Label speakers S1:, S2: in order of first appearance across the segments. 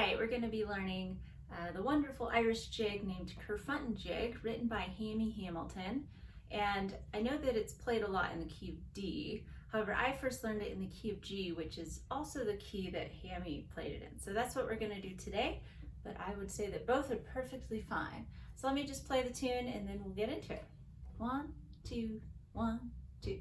S1: Tonight we're going to be learning the wonderful Irish jig named Kerfunten jig, written by Hammy Hamilton. And I know that it's played a lot in the key of D. However, I first learned it in the key of G, which is also the key that Hammy played it in. So that's what we're going to do today, but I would say that both are perfectly fine. So let me just play the tune and then we'll get into it. 1, 2, 1, 2.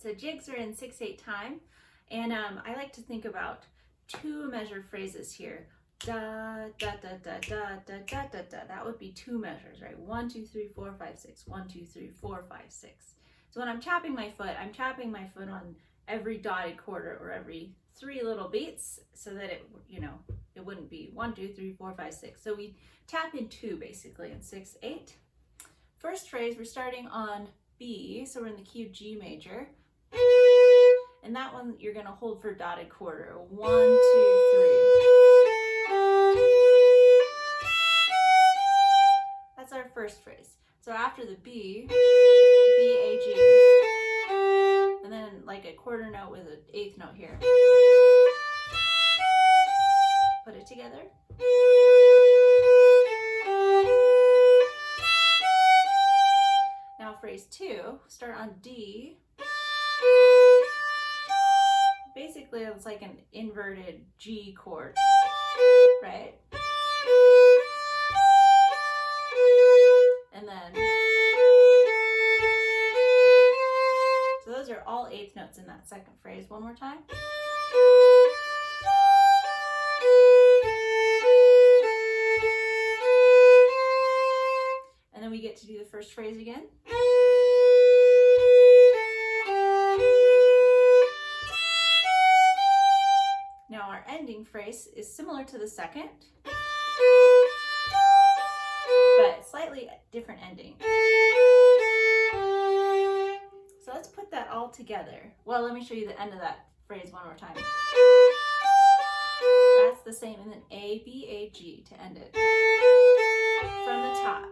S1: So jigs are in 6/8 time, and I like to think about two measure phrases here. Da da da da da da da da da. That would be two measures, right? 1 2 3 4 5 6. 1 2 3 4 5 6. So when I'm tapping my foot, I'm tapping my foot on every dotted quarter or every 3 little beats, so that it wouldn't be 1 2 3 4 5 6. So we tap in 2 basically in 6/8. First phrase, we're starting on B, so we're in the key of G major. And that one you're going to hold for dotted quarter. 1 2 3. That's our first phrase. So after the B, B, A, G. And then like a quarter note with an eighth note here. Put it together. Now phrase 2, start on D. Basically, it's like an inverted G chord, right? And then, so those are all eighth notes in that second phrase. One more time. And then we get to do the first phrase again. Now our ending phrase is similar to the second, but slightly different ending. So let's put that all together. Well, let me show you the end of that phrase one more time. That's the same, and then A, B, A, G to end it. From the top.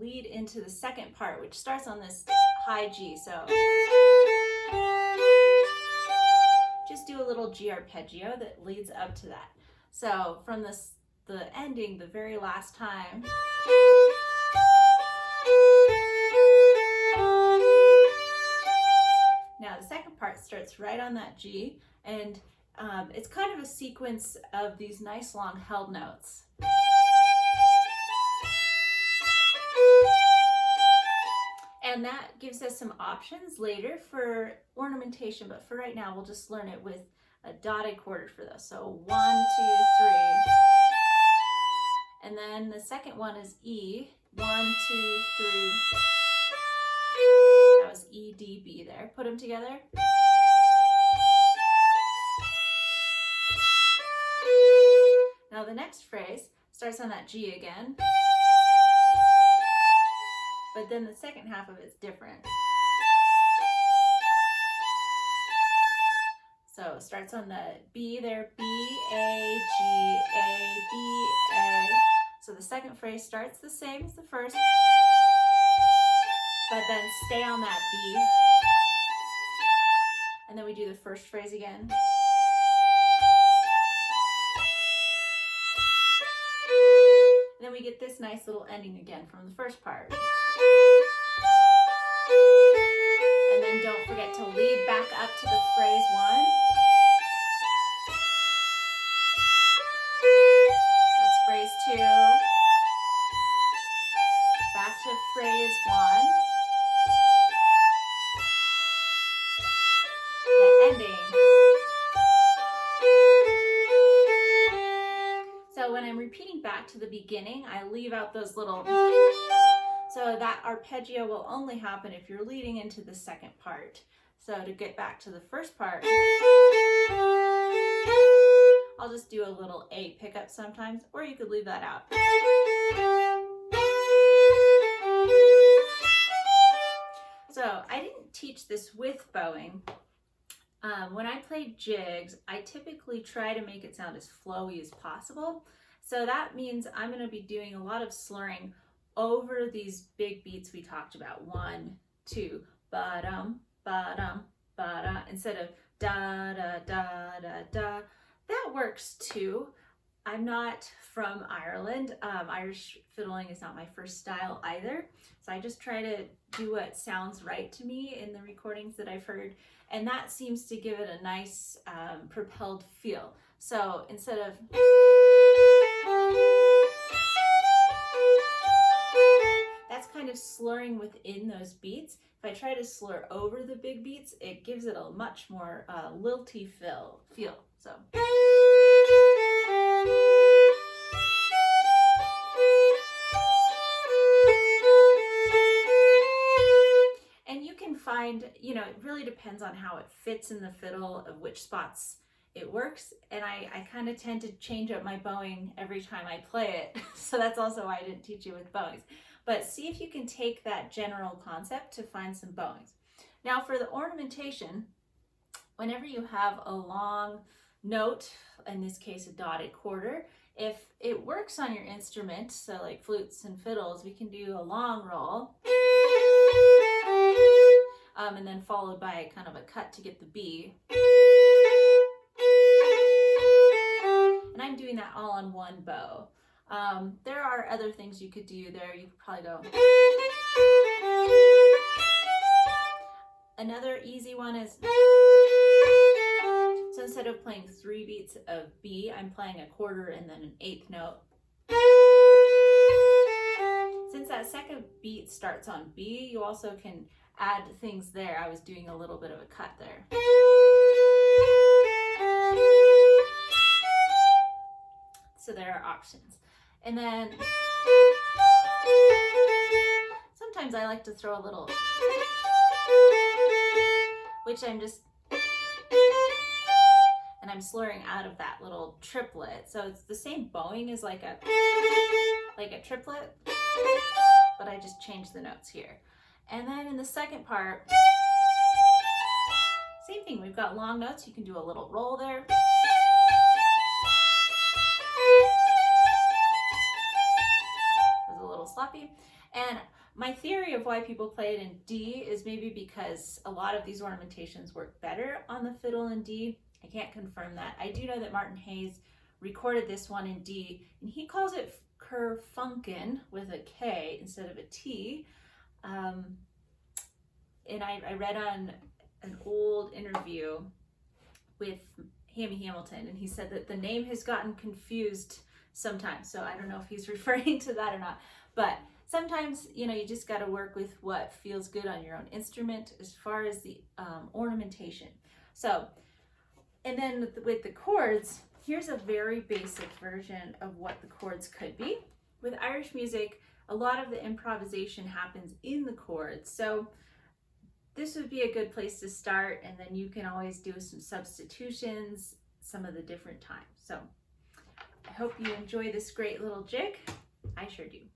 S1: Lead into the second part, which starts on this high G. So just do a little G arpeggio that leads up to that. So from the ending, the very last time, now the second part starts right on that G, and it's kind of a sequence of these nice long held notes. And that gives us some options later for ornamentation, but for right now, we'll just learn it with a dotted quarter for those. So 1 2 3. And then the second one is E. 1 2 3. That was E, D, B there. Put them together. Now the next phrase starts on that G again. But then the second half of it's different. So it starts on the B there, B, A, G, A, B, A. So the second phrase starts the same as the first, but then stay on that B. the first phrase again. And then we get this nice little ending again from the first part. And then don't forget to lead back up to the phrase 1. That's phrase 2. Back to phrase 1. The ending. So when I'm repeating back to the beginning, I leave out those little, so that arpeggio will only happen if you're leading into the second part. So to get back to the first part, I'll just do a little A pickup sometimes, or you could leave that out. So I didn't teach this with bowing. When I play jigs, I typically try to make it sound as flowy as possible. So that means I'm going to be doing a lot of slurring over these big beats we talked about. 1, 2, ba-dum, ba-dum, ba-da, instead of da-da, da-da, da. That works too. I'm not from Ireland. Irish fiddling is not my first style either. So I just try to do what sounds right to me in the recordings that I've heard. And that seems to give it a nice propelled feel. So instead of, that's kind of slurring within those beats. If I try to slur over the big beats, it gives it a much more lilty feel. So. And you can find, you know, it really depends on how it fits in the fiddle, of which spots it works. And I kind of tend to change up my bowing every time I play it. So that's also why I didn't teach you with bowings. But see if you can take that general concept to find some bowings. Now for the ornamentation, whenever you have a long note, in this case a dotted quarter, if it works on your instrument, so like flutes and fiddles, we can do a long roll, and then followed by kind of a cut to get the B. And I'm doing that all on one bow. There are other things you could do there. You could probably go. Another easy one is, so instead of playing 3 beats of B, I'm playing a quarter and then an 8th note. Since that second beat starts on B, you also can add things there. I was doing a little bit of a cut there. So there are options. And then sometimes I like to throw a little, which I'm just, and I'm slurring out of that little triplet. So it's the same bowing as like a triplet, but I just changed the notes here. And then in the second part, same thing. We've got long notes. You can do a little roll there. It was a little sloppy. And my theory of why people play it in D is maybe because a lot of these ornamentations work better on the fiddle in D. I can't confirm that. I do know that Martin Hayes recorded this one in D, and he calls it Kerfunten with a K instead of a T. And I read on an old interview with Hammy Hamilton, and he said that the name has gotten confused sometimes. So I don't know if he's referring to that or not, but sometimes, you know, you just got to work with what feels good on your own instrument as far as the ornamentation. So, and then with the chords, here's a very basic version of what the chords could be. With Irish music, a lot of the improvisation happens in the chords. So this would be a good place to start, and then you can always do some substitutions some of the different times. So I hope you enjoy this great little jig. I sure do.